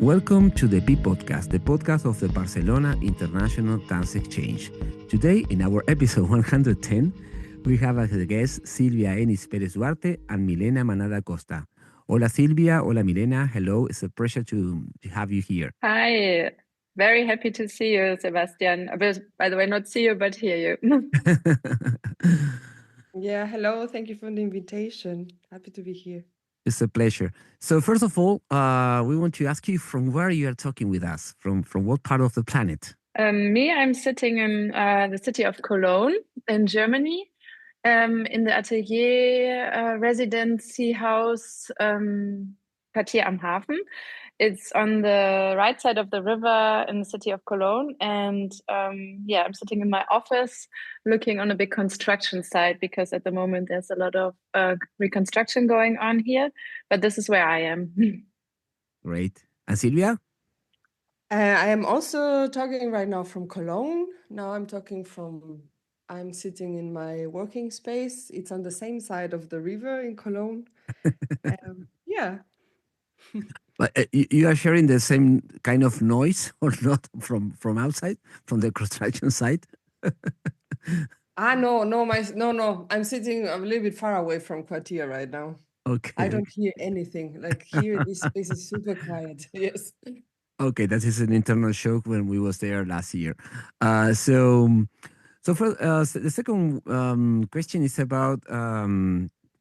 Welcome to the BIDE podcast, the podcast of the Barcelona International Dance Exchange. Today, in our episode 110, we have as a guest Silvia Ehnis Perez Duarte and Milena Manada Costa. Hola Silvia, hola Milena, hello, it's a pleasure to have you here. Hi, very happy to see you, Sebastián. By the way, not see you, but hear you. Yeah, hello, thank you for the invitation. Happy to be here. It's a pleasure. So first of all, we want to ask you from where you are talking with us, from what part of the planet? I'm sitting in the city of Cologne in Germany, in the Atelier residency house Quartier am Hafen. It's on the right side of the river in the city of Cologne. And I'm sitting in my office looking on a big construction site because at the moment there's a lot of reconstruction going on here. But this is where I am. Great. And Silvia? I am also talking right now from Cologne. Now I'm sitting in my working space. It's on the same side of the river in Cologne. Yeah. But you are sharing the same kind of noise or not from outside, from the construction site? No. I'm sitting a little bit far away from Quartier right now. Okay. I don't hear anything. Like here, this space is super quiet. Yes. Okay, that is an internal shock when we was there last year. So for the second question is about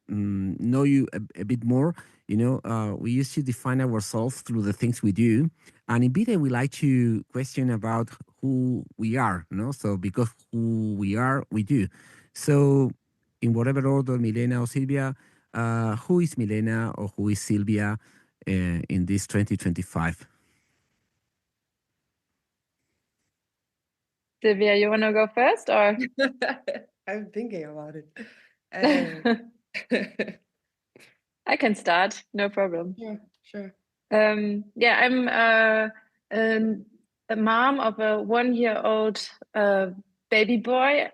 know you a bit more. You know, we used to define ourselves through the things we do, and in BIDE we like to question about who we are. No, so because who we are, we do. So, in whatever order, Milena or Silvia, who is Milena or who is Silvia in this 2025? Silvia, you want to go first or? I'm thinking about it. I can start, no problem. Yeah, sure. I'm a mom of a 1-year-old baby boy,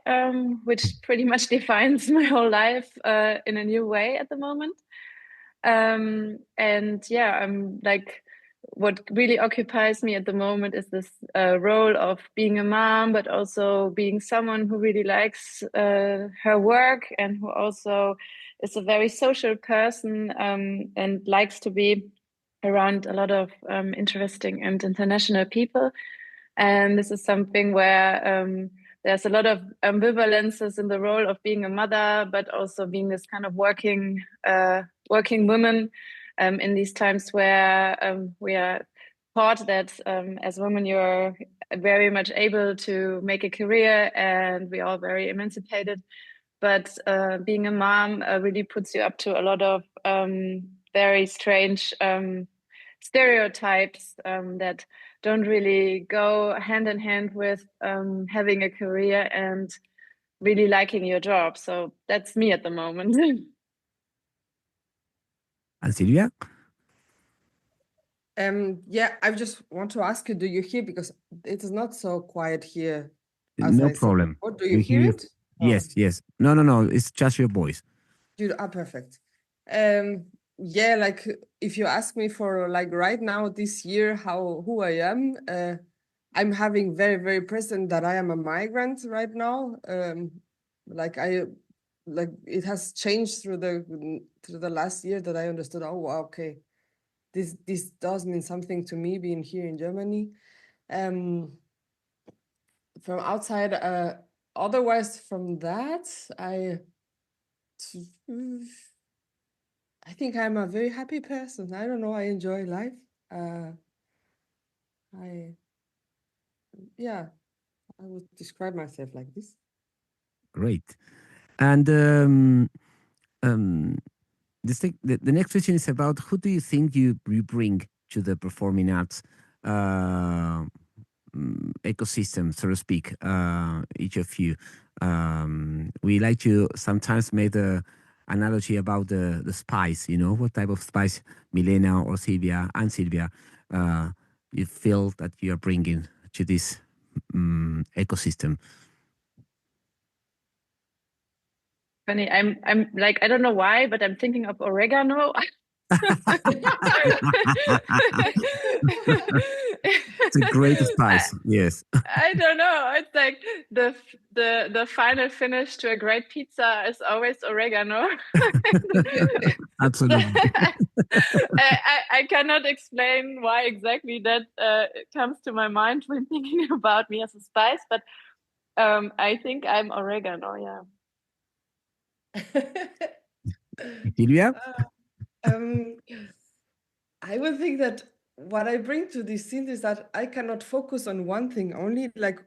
which pretty much defines my whole life in a new way at the moment. I'm like, what really occupies me at the moment is this role of being a mom, but also being someone who really likes her work and who also is a very social person and likes to be around a lot of interesting and international people. And this is something where there's a lot of ambivalences in the role of being a mother, but also being this kind of working woman in these times where we are taught that as women you're very much able to make a career and we are very emancipated. But being a mom really puts you up to a lot of very strange stereotypes that don't really go hand in hand with having a career and really liking your job. So that's me at the moment. And Silvia? I just want to ask you, do you hear, because it is not so quiet here. No problem. Or do you hear it? Yes. No. It's just your voice. Perfect. Like if you ask me for like right now this year who I am, I'm having very, very present that I am a migrant right now. Like it has changed through the last year that I understood, oh wow, okay, this does mean something to me being here in Germany. From outside, otherwise from that, I think I'm a very happy person. I don't know, I enjoy life. I would describe myself like this. Great. And the next question is about who do you think you bring to the performing arts ecosystem, so to speak, each of you. We like to sometimes make the analogy about the spice, you know, what type of spice Milena or Silvia you feel that you are bringing to this ecosystem. Funny, I'm like, I don't know why, but I'm thinking of oregano. It's a great spice. Yes. I don't know. It's like the final finish to a great pizza is always oregano. Absolutely. I cannot explain why exactly that comes to my mind when thinking about me as a spice, but I think I'm oregano. Yeah. Silvia? Um, I would think that what I bring to this scene is that I cannot focus on one thing only. Like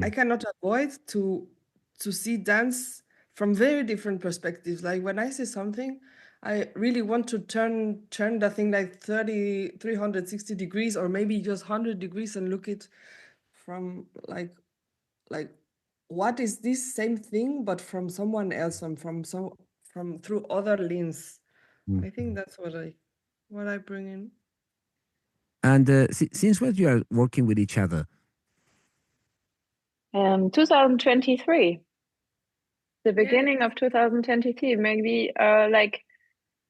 I cannot avoid to see dance from very different perspectives. Like when I see something, I really want to turn the thing like 360 degrees or maybe just 100 degrees and look it from like what is this same thing but from someone else and from through other lens. I think that's what I bring in. And since when you are working with each other? 2023, the beginning of 2023, maybe like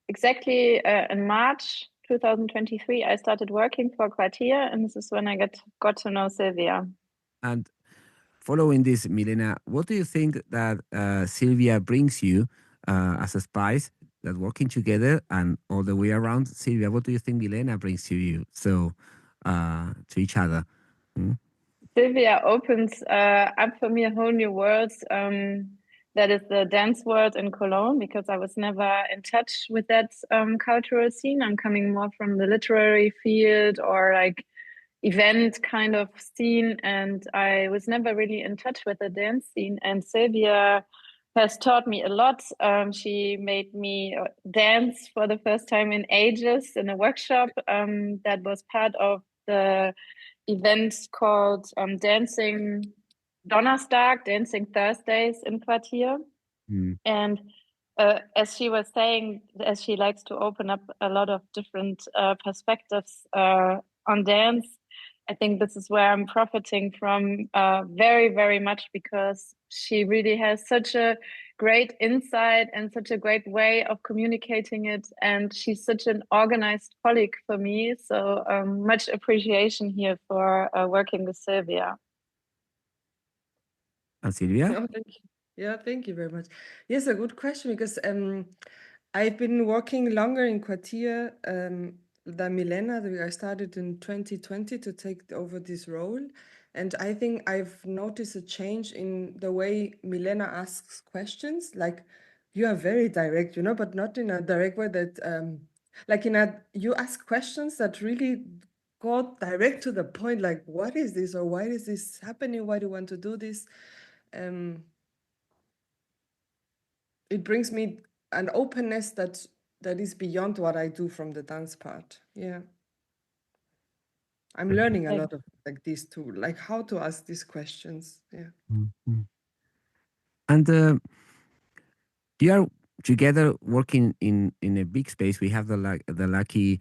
exactly in March 2023, I started working for Quartier, and this is when I got to know Silvia. And following this, Milena, what do you think that Silvia brings you as a spice, that working together and all the way around? Silvia, what do you think Milena brings to you? So to each other. Silvia opens up for me a whole new world. That is the dance world in Cologne, because I was never in touch with that cultural scene. I'm coming more from the literary field or like event kind of scene, and I was never really in touch with the dance scene. And Silvia has taught me a lot. She made me dance for the first time in ages in a workshop that was part of the event called Dancing Donnerstag, Dancing Thursdays in Quartier. And as she was saying, as she likes to open up a lot of different perspectives on dance, I think this is where I'm profiting from very, very much, because she really has such a great insight and such a great way of communicating it. And she's such an organized colleague for me. So much appreciation here for working with Silvia. And Silvia? Oh, thank you. Yeah, thank you very much. Yes, a good question, because I've been working longer in Quartier than Milena. I started in 2020 to take over this role. And I think I've noticed a change in the way Milena asks questions. Like, you are very direct, but not in a direct way that, you ask questions that really go direct to the point, like, what is this? Or why is this happening? Why do you want to do this? It brings me an openness that is beyond what I do from the dance part. Yeah. I'm learning a lot of like this too, like how to ask these questions. Yeah. And you are together working in a big space. We have the lucky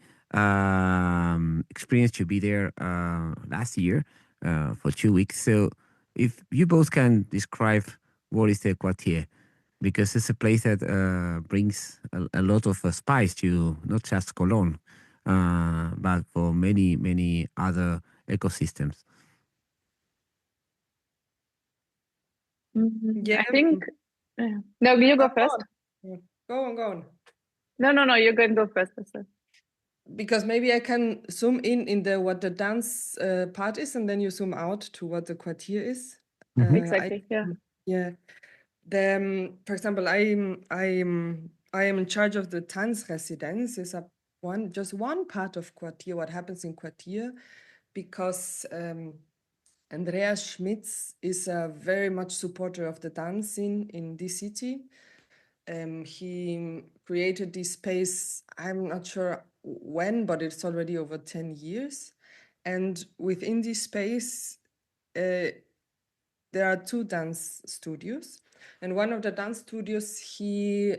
experience to be there last year for 2 weeks. So if you both can describe what is the Quartier, because it's a place that brings a lot of spice to not just Cologne, but for many, many other ecosystems. Yeah. I think, no, you go first. Go on. No, you can go first. Because maybe I can zoom in the what the dance part is, and then you zoom out to what the Quartier is. Exactly. Yeah. For example, I am in charge of the tanzresidenz. Is just one part of Quartier. What happens in Quartier, because Andreas Schmitz is a very much supporter of the dance scene in this city. He created this space, I'm not sure when, but it's already over 10 years. And within this space, there are 2 dance studios. And one of the dance studios, he,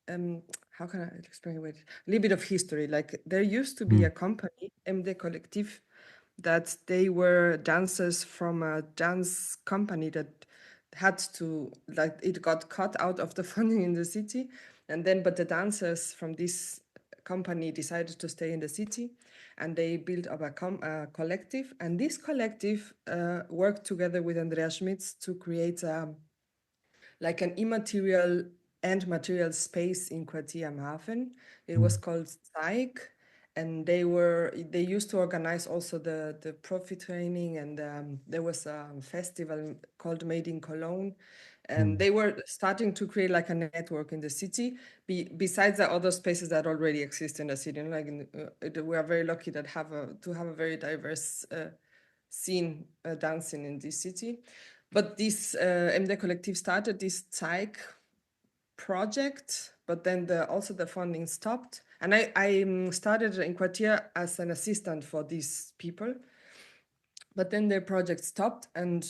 how can I explain it? A little bit of history. Like there used to be a company, MD Collective, that they were dancers from a dance company that had to, like, it got cut out of the funding in the city. And then, but the dancers from this company decided to stay in the city, and they built up a collective. And this collective worked together with Andreas Schmitz to create like an immaterial and material space in Quartier am Hafen. It was called Psych, and they used to organize also the profit training, and there was a festival called Made in Cologne, and they were starting to create like a network in the city besides the other spaces that already exist in the city. And like we are very lucky that to have a very diverse scene dancing in this city. But this MD Collective started this Zeig project, but then also the funding stopped. And I started in Quartier as an assistant for these people. But then the project stopped, and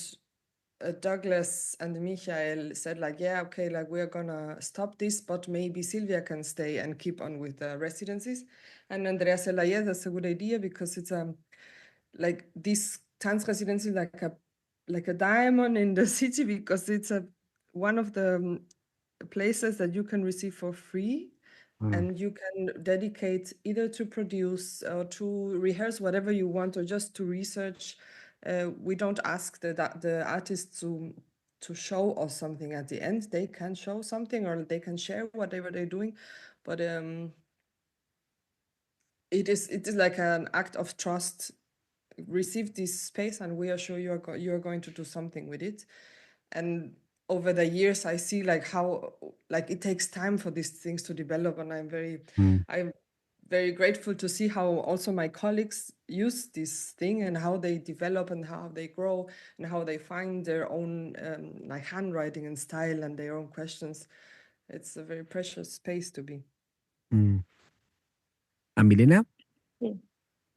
Douglas and Michael said like, yeah, okay, like we're gonna stop this, but maybe Silvia can stay and keep on with the residencies. And Andrea said like, yeah, that's a good idea, because it's like this tanzresidencez like a diamond in the city, because it's one of the places that you can receive for free, and you can dedicate either to produce or to rehearse whatever you want, or just to research. We don't ask the artists to show us something at the end. They can show something, or they can share whatever they're doing, but it is like an act of trust. Receive this space, and we are sure you're going to do something with it. And over the years, I see like how like it takes time for these things to develop, and I'm very grateful to see how also my colleagues use this thing, and how they develop, and how they grow, and how they find their own like handwriting and style, and their own questions. It's a very precious space to be. And Milena?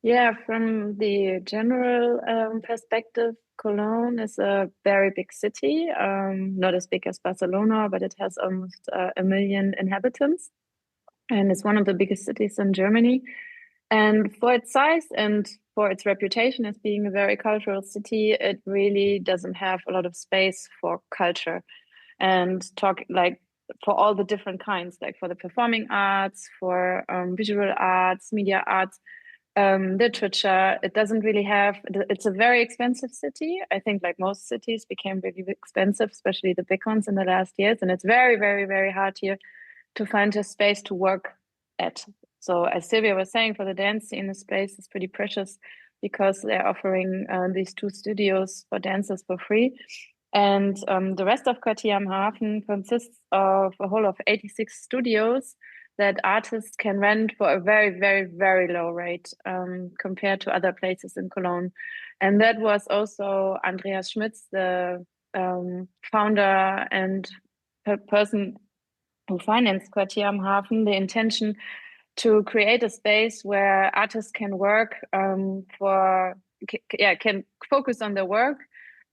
Yeah, from the general perspective, Cologne is a very big city, not as big as Barcelona, but it has almost 1 million inhabitants, and it's one of the biggest cities in Germany. And for its size and for its reputation as being a very cultural city, it really doesn't have a lot of space for culture and talk like for all the different kinds, like for the performing arts, for visual arts, media arts, literature. It doesn't really have, it's a very expensive city. I think like most cities became really expensive, especially the big ones in the last years. And it's very, very, very hard here to find a space to work at. So as Silvia was saying, for the dance scene, the space is pretty precious, because they're offering these 2 studios for dancers for free. And the rest of Quartier am Hafen consists of a whole of 86 studios that artists can rent for a very, very, very low rate compared to other places in Cologne. And that was also Andreas Schmitz, the founder and person who financed Quartier am Hafen, the intention to create a space where artists can work can focus on their work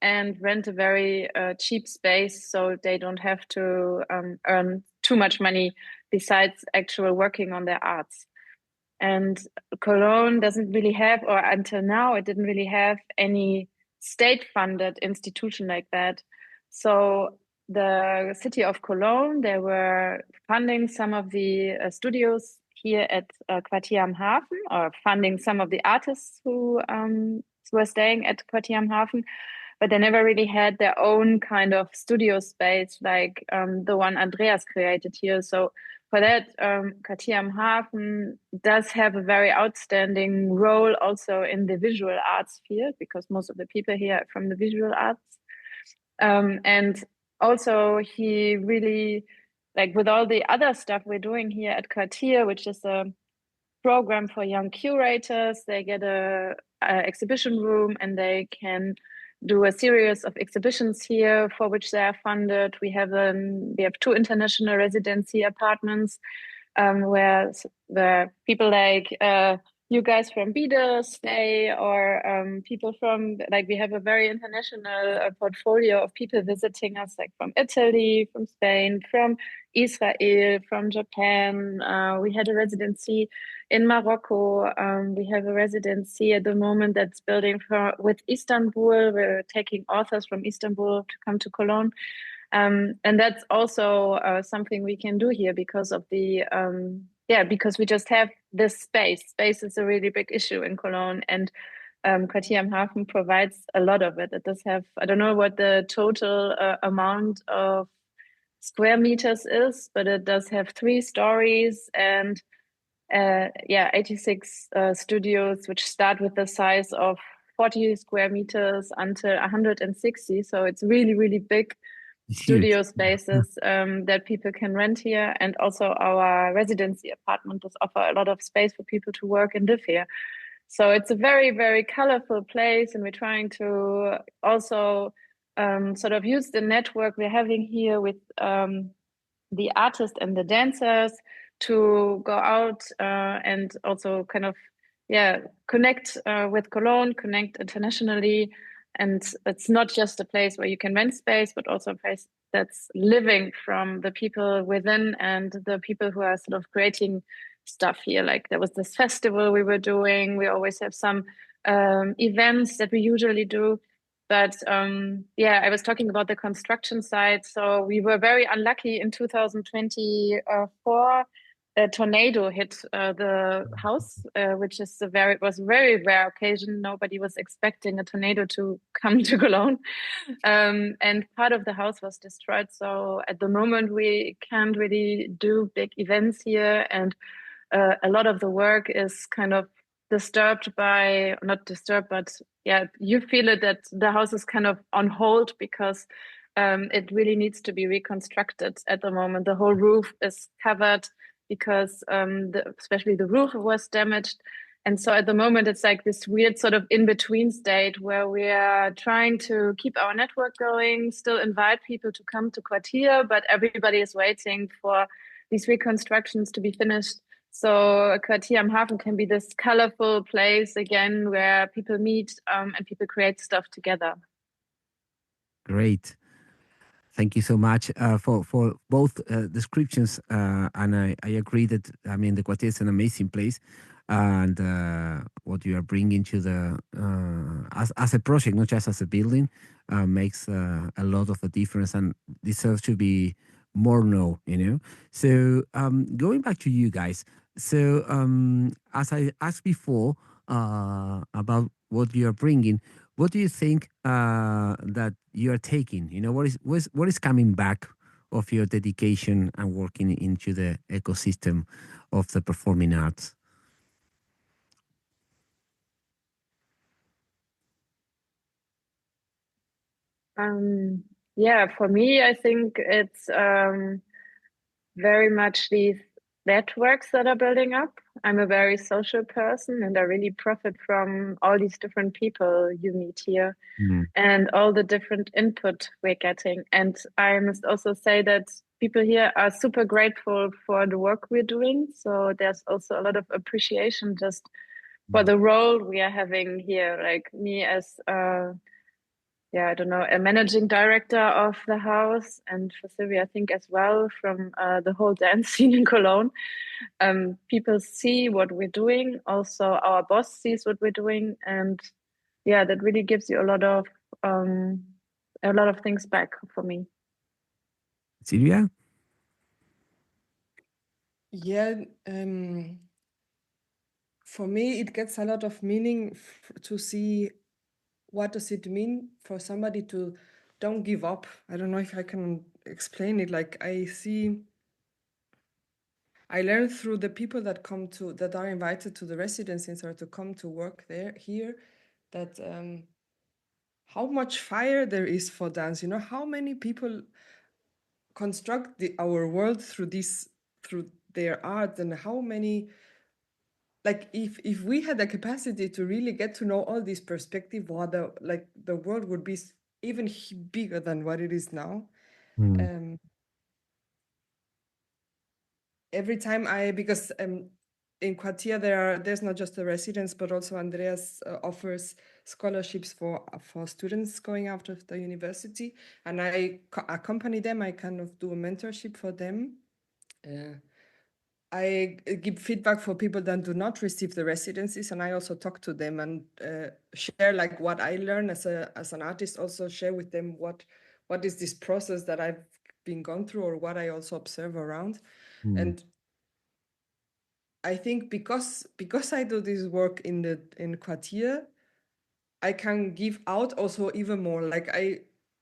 and rent a very cheap space, so they don't have to earn too much money besides actual working on their arts. And Cologne doesn't really have, or until now, it didn't really have any state-funded institution like that. So the city of Cologne, they were funding some of the studios here at Quartier am Hafen, or funding some of the artists who were staying at Quartier am Hafen, but they never really had their own kind of studio space like the one Andreas created here. So for that, Quartier am Hafen does have a very outstanding role also in the visual arts field, because most of the people here are from the visual arts. And also he really, like with all the other stuff we're doing here at Quartier, which is a program for young curators, they get a exhibition room, and they can do a series of exhibitions here for which they are funded. We have 2 international residency apartments where people like you guys from BIDE stay, or people from, like, we have a very international portfolio of people visiting us, like from Italy, from Spain, from Israel, from Japan. We had a residency in Morocco. We have a residency at the moment that's building with Istanbul. We're taking authors from Istanbul to come to Cologne. And that's also something we can do here because of the, because we just have this space. Space is a really big issue in Cologne, and Quartier am Hafen provides a lot of it. It does have, I don't know what the total amount of square meters is, but it does have 3 stories and 86 studios, which start with the size of 40 square meters until 160. So it's really, really big It's huge. studio spaces that people can rent here. And also our residency apartment does offer a lot of space for people to work and live here. So it's a very, very colorful place. And we're trying to also sort of use the network we're having here with the artists and the dancers to go out and also kind of, connect with Cologne, connect internationally. And it's not just a place where you can rent space, but also a place that's living from the people within and the people who are sort of creating stuff here. Like there was this festival we were doing. We always have some events that we usually do. But I was talking about the construction side. So we were very unlucky in 2024. A tornado hit the house, which was a very rare occasion. Nobody was expecting a tornado to come to Cologne, and part of the house was destroyed. So at the moment, we can't really do big events here, and a lot of the work is kind of disturbed by, not disturbed, but you feel it that the house is kind of on hold because it really needs to be reconstructed at the moment. The whole roof is covered because especially the roof was damaged. And so at the moment, it's like this weird sort of in-between state where we are trying to keep our network going, still invite people to come to Quartier, but everybody is waiting for these reconstructions to be finished. So Quartier am Hafen can be this colorful place again where people meet and people create stuff together. Great. Thank you so much for both descriptions. And I agree that, I mean, the Quartier is an amazing place. And what you are bringing to the, as a project, not just as a building, makes a lot of a difference and deserves to be more known, you know? So going back to you guys, so as I asked before about what you are bringing, what do you think that you are taking? You know, what is coming back of your dedication and working into the ecosystem of the performing arts? For me, I think it's very much these networks that are building up. I'm a very social person and I really profit from all these different people you meet here and all the different input we're getting. And I must also say that people here are super grateful for the work we're doing. So there's also a lot of appreciation just for the role we are having here, like me as I don't know, a managing director of the house, and for Silvia, I think as well from the whole dance scene in Cologne. People see what we're doing. Also, our boss sees what we're doing, and that really gives you a lot of things back for me. Silvia? Yeah, for me, it gets a lot of meaning to see what does it mean for somebody to don't give up. I don't know if I can explain it. Like I learn through the people that are invited to the residencies or to come to work here, that how much fire there is for dance. You know, how many people construct our world through their art, and how many, like if we had the capacity to really get to know all this perspective, the world would be even bigger than what it is now. Every time because in Quartier there's not just the residents, but also Andreas offers scholarships for students going out of the university, and I accompany them. I kind of do a mentorship for them. I give feedback for people that do not receive the residencies, and I also talk to them and share like what I learn as an artist. Also share with them what is this process that I've been gone through, or what I also observe around. And I think because I do this work in Quartier, I can give out also even more. Like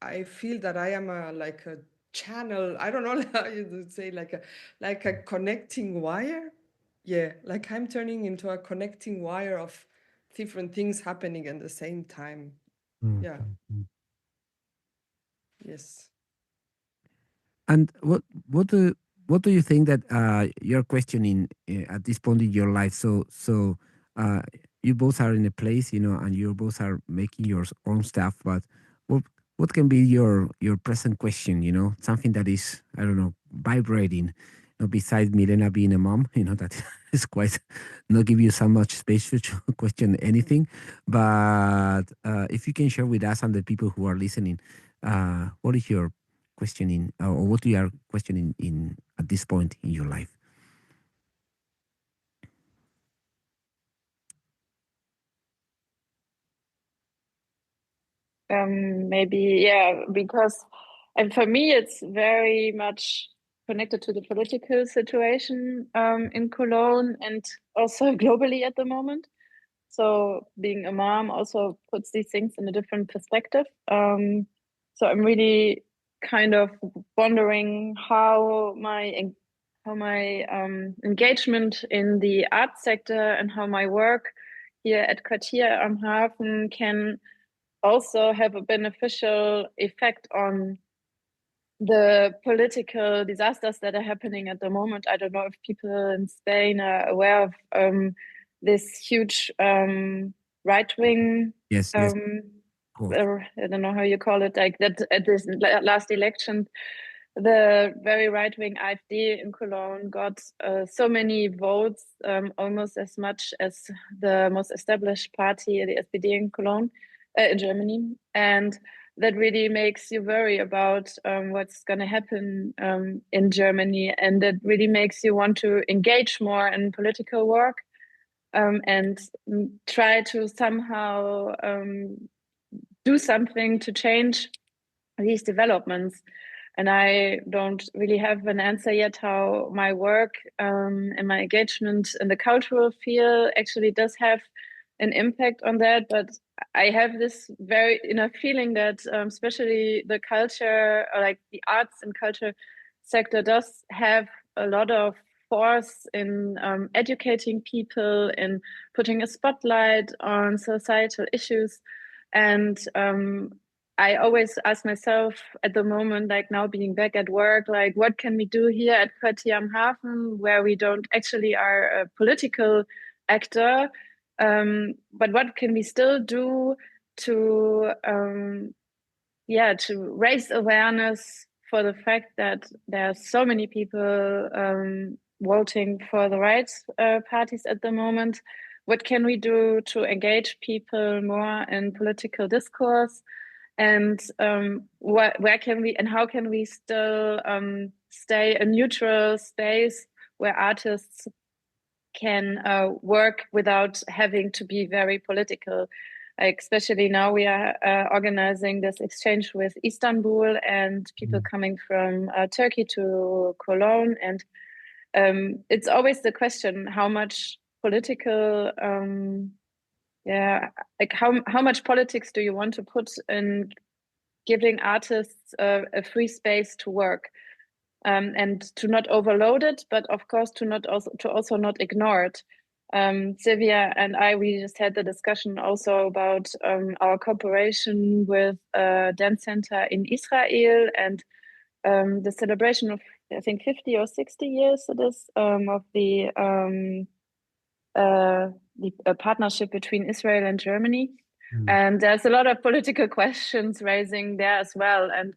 I feel that I am like a channel. I don't know how you would say, like a connecting wire. Yeah, like I'm turning into a connecting wire of different things happening at the same time. Yeah. Yes. And what do you think that you're questioning at this point in your life? So you both are in a place, you know, and you both are making your own stuff. But what what can be your present question? You know, something that is, I don't know, vibrating. You know, besides Milena being a mom, you know, that is quite not give you so much space to question anything. But if you can share with us and the people who are listening, what is your questioning, or what you are questioning in at this point in your life? Maybe, yeah, because, and for me, it's very much connected to the political situation in Cologne and also globally at the moment. So being a mom also puts these things in a different perspective. So I'm really kind of wondering how my engagement in the art sector and how my work here at Quartier am Hafen can also have a beneficial effect on the political disasters that are happening at the moment. I don't know if people in Spain are aware of this huge right wing. Yes, yes, cool. I don't know how you call it. Like that at this last election, the very right wing AfD in Cologne got so many votes, almost as much as the most established party, the SPD in Cologne, in Germany, and that really makes you worry about what's going to happen in Germany, and that really makes you want to engage more in political work and try to somehow do something to change these developments. And I don't really have an answer yet how my work and my engagement in the cultural field actually does have an impact on that. But I have this very inner feeling that especially the culture, or like the arts and culture sector, does have a lot of force in educating people, in putting a spotlight on societal issues. And I always ask myself at the moment, like now being back at work, like what can we do here at Quartier am Hafen, where we don't actually are a political actor, but what can we still do to, to raise awareness for the fact that there are so many people voting for the right parties at the moment. What can we do to engage people more in political discourse? And where can we and how can we still stay a neutral space where artists can work without having to be very political? Like, especially now we are organizing this exchange with Istanbul and people coming from Turkey to Cologne, and it's always the question how much political like how much politics do you want to put in giving artists a free space to work, and to not overload it, but of course to also not ignore it. Silvia and we just had the discussion also about our cooperation with a dance center in Israel and the celebration of, I think, 50 or 60 years it is, of the partnership between Israel and Germany. And there's a lot of political questions raising there as well. And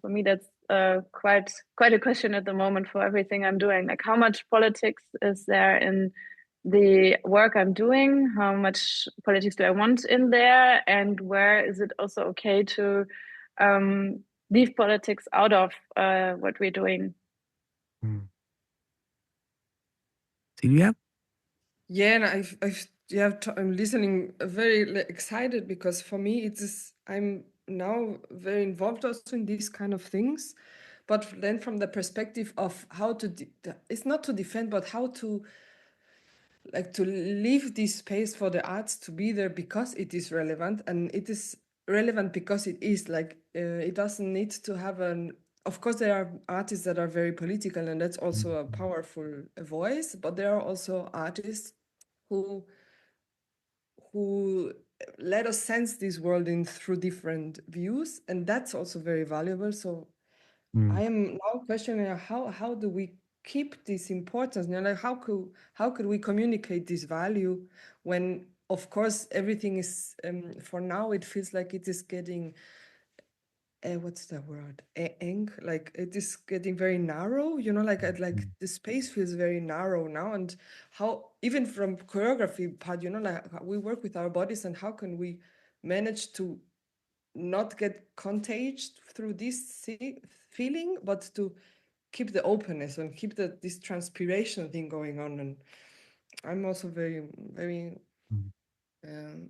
for me, that's quite a question at the moment for everything I'm doing. Like, how much politics is there in the work I'm doing? How much politics do I want in there? And where is it also okay to leave politics out of what we're doing? Silvia? Yeah, and I'm listening very excited because for me I'm now very involved also in these kind of things, but then from the perspective of how to it's not to defend, but how to like to leave this space for the arts to be there because it is relevant, and it is relevant because it is like it doesn't need to have an, of course there are artists that are very political, and that's also a powerful voice, but there are also artists who let us sense this world in through different views, and that's also very valuable. So I am now questioning how do we keep this importance? You know, like how could we communicate this value when, of course, everything is for now it feels like it is getting what's the word? Eng, like it is getting very narrow. You know, like the space feels very narrow now, and how even from choreography part, you know, like we work with our bodies, and how can we manage to not get contagious through this feeling, but to keep the openness and keep this transpiration thing going on. And I'm also very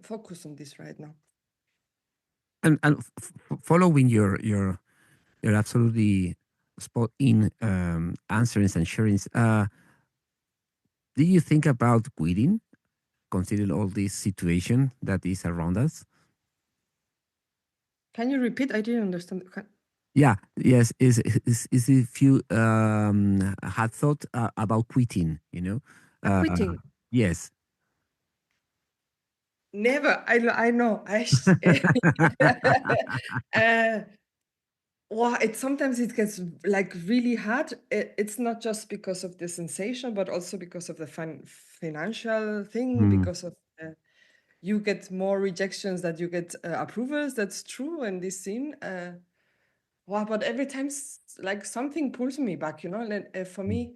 focused on this right now. And following your absolutely spot in answers and sharings, do you think about quitting, considering all this situation that is around us? Can you repeat? I didn't understand. Yeah, yes. Is if you had thought about quitting, you know? Quitting. Yes. Never. I know. Well, sometimes it gets like really hard. It's not just because of the sensation, but also because of the financial thing, because of you get more rejections that you get approvals. That's true in this scene. Wow, but every time like something pulls me back, you know. And for me,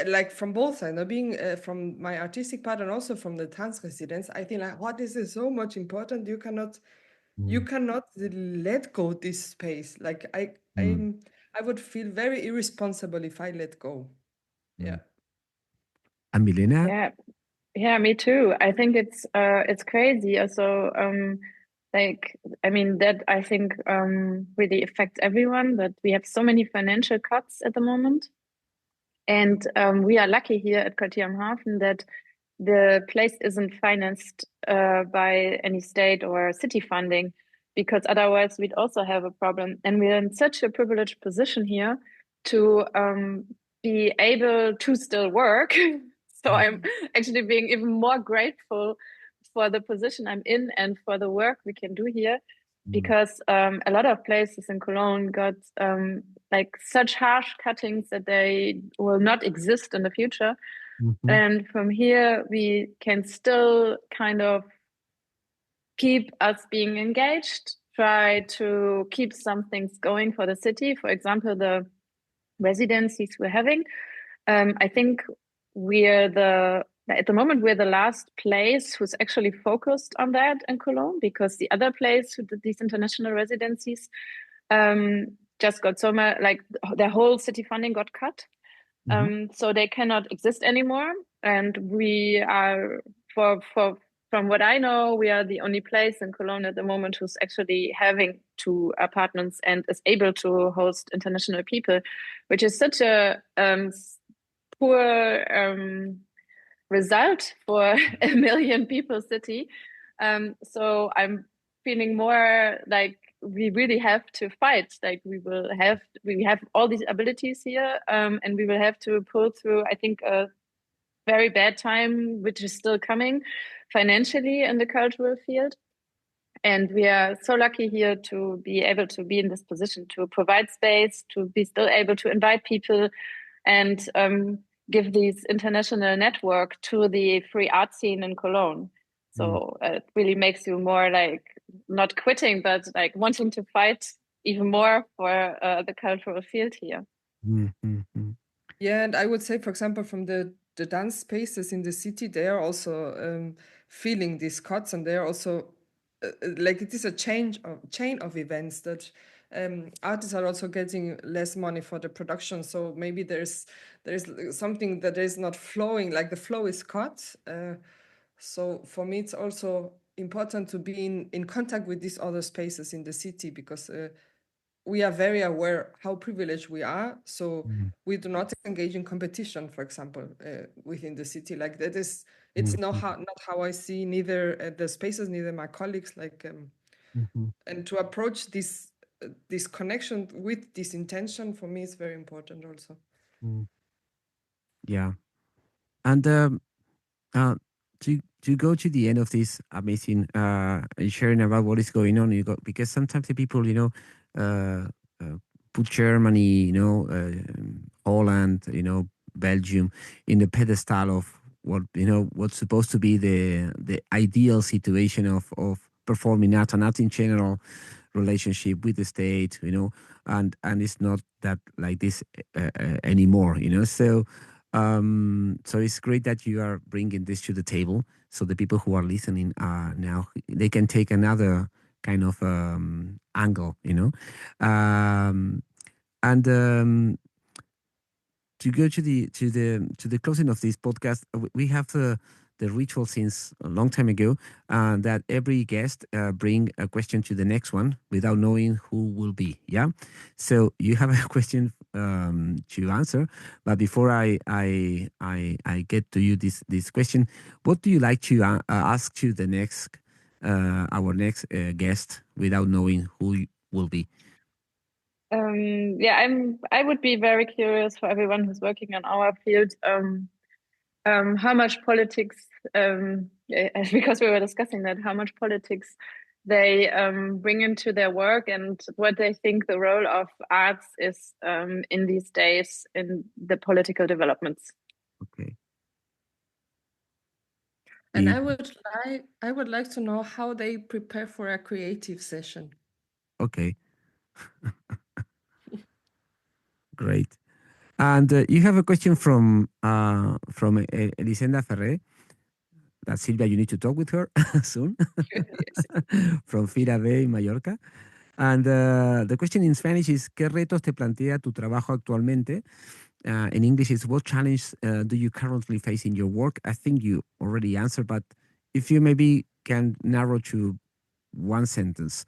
like from both sides, being from my artistic part and also from the tanzresidenz, I think like, what, this is so much important. You cannot let go this space. Like I would feel very irresponsible if I let go. Yeah. And Milena? Yeah, me too. I think it's crazy. Also, like I mean that I think really affects everyone. That we have so many financial cuts at the moment, and we are lucky here at Quartier am Hafen that the place isn't financed by any state or city funding, because otherwise we'd also have a problem. And we're in such a privileged position here to be able to still work. So I'm actually being even more grateful for the position I'm in and for the work we can do here, because a lot of places in Cologne got like such harsh cuttings that they will not exist in the future. And from here, we can still kind of keep us being engaged, try to keep some things going for the city. For example, the residencies we're having. I think at the moment, we're the last place who's actually focused on that in Cologne, because the other place who did these international residencies just got so much, like their whole city funding got cut. So they cannot exist anymore. And we are, from what I know, we are the only place in Cologne at the moment who's actually having 2 apartments and is able to host international people, which is such a poor result for a million people city. So I'm feeling more like we really have to fight. Like we have all these abilities here, and we will have to pull through, I think, a very bad time, which is still coming financially in the cultural field. And we are so lucky here to be able to be in this position, to provide space, to be still able to invite people, and give this international network to the free art scene in Cologne. So it really makes you more like not quitting, but like wanting to fight even more for the cultural field here. Yeah, and I would say, for example, from the dance spaces in the city, they are also feeling these cuts, and they are also like it is a chain of events that artists are also getting less money for the production. So maybe there's something that is not flowing, like the flow is cut. So for me, it's also important to be in contact with these other spaces in the city, because we are very aware how privileged we are. So Mm. we do not engage in competition, for example, within the city. Like that is, it's Mhm. not how I see neither the spaces, neither my colleagues. Like, Mhm. and to approach this connection with this intention for me is very important also. Mm. Yeah. And uh, to go to the end of this amazing sharing about what is going on, because sometimes the people, uh, uh, put Germany, Holland, Belgium in the pedestal of what what's supposed to be the ideal situation of performing art and art in general relationship with the state, and it's not that like this anymore, so it's great that you are bringing this to the table, so the people who are listening now, they can take another kind of angle, and to go to the closing of this podcast, we have the ritual since a long time ago, that every guest bring a question to the next one without knowing who will be. Yeah, so you have a question to answer, but before I get to you this question, what do you like to ask to the next our next guest without knowing who will be? Yeah, I would be very curious for everyone who's working on our field, how much politics, because we were discussing that, how much politics they bring into their work and what they think the role of arts is in these days in the political developments. Okay. And The- I would like to know how they prepare for a creative session. okay. Great. And you have a question from Elisenda Ferrer. That Silvia, you need to talk with her soon. Yes. From Fira Bay, Mallorca. And the question in Spanish is, ¿qué retos te plantea tu trabajo actualmente? In English is, what challenge do you currently face in your work? I think you already answered, but if you maybe can narrow to one sentence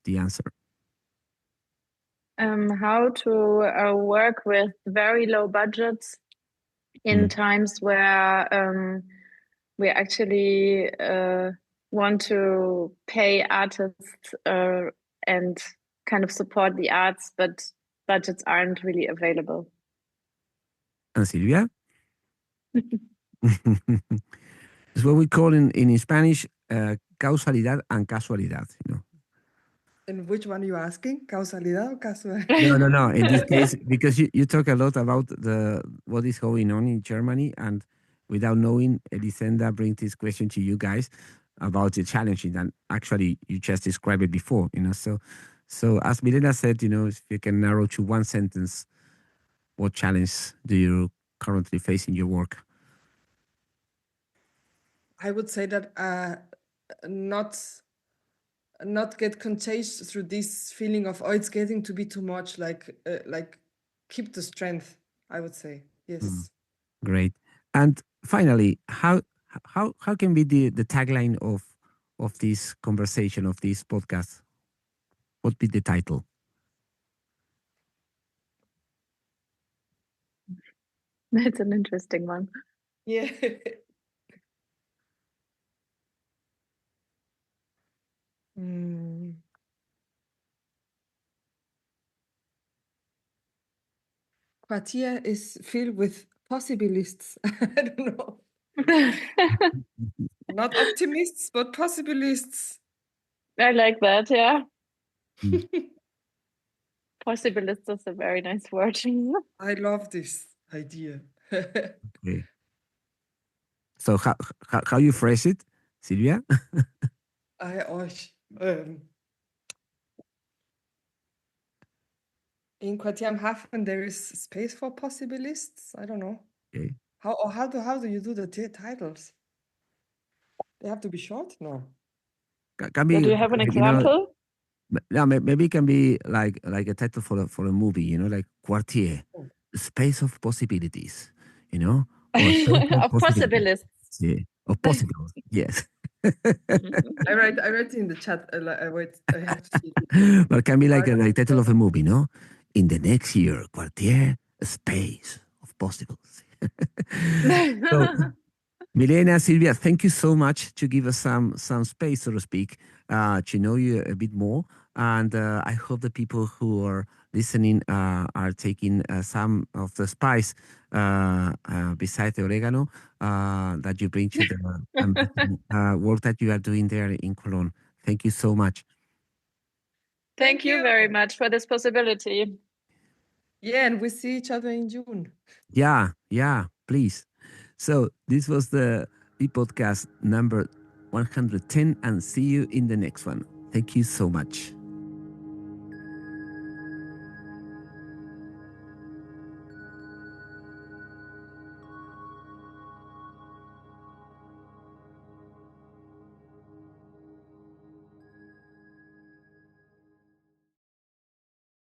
the answer. How to work with very low budgets in times where we actually want to pay artists and kind of support the arts, but budgets aren't really available. And Silvia? It's what we call in Spanish causalidad and casualidad. And which one are you asking? Causalidad or casualidad? No. In this case, because you talk a lot about what is going on in Germany, and without knowing, Elisenda brings this question to you guys about the challenging, and actually you just described it before. So as Milena said, if you can narrow to one sentence, what challenge do you currently face in your work? I would say that not get contagious through this feeling of, oh, it's getting to be too much. Like keep the strength, I would say. Yes. Great. And finally, how can be the tagline of this conversation, of this podcast? What be the title? That's an interesting one. Yeah. Quartier is filled with possibilists. I don't know. Not optimists, but possibilists. I like that, yeah. Mm. Possibilist is a very nice word. I love this idea. Okay. So how you phrase it, Silvia? In Quartier am Hafen, there is space for possibilists. I don't know. Okay. How do you do the titles? They have to be short? No. Can be, Do you have an example? no, maybe it can be like a title for a movie, like Quartier, Space of Possibilities, or Space of Of Possibilities. possibilists. Yeah. Of possible, yes. I write in the chat. Wait, I have to see it. Well, it can be like a like title of a movie, no? In the next year, Quartier, a space of possibles. So, Milena, Silvia, thank you so much to give us some space, so to speak, to know you a bit more. And I hope the people who are listening are taking some of the spice besides the oregano that you bring to the work that you are doing there in Cologne. Thank you so much. Thank you very much for this possibility. Yeah, and we see each other in June. Yeah, please. So this was the podcast number 110, and see you in the next one. Thank you so much.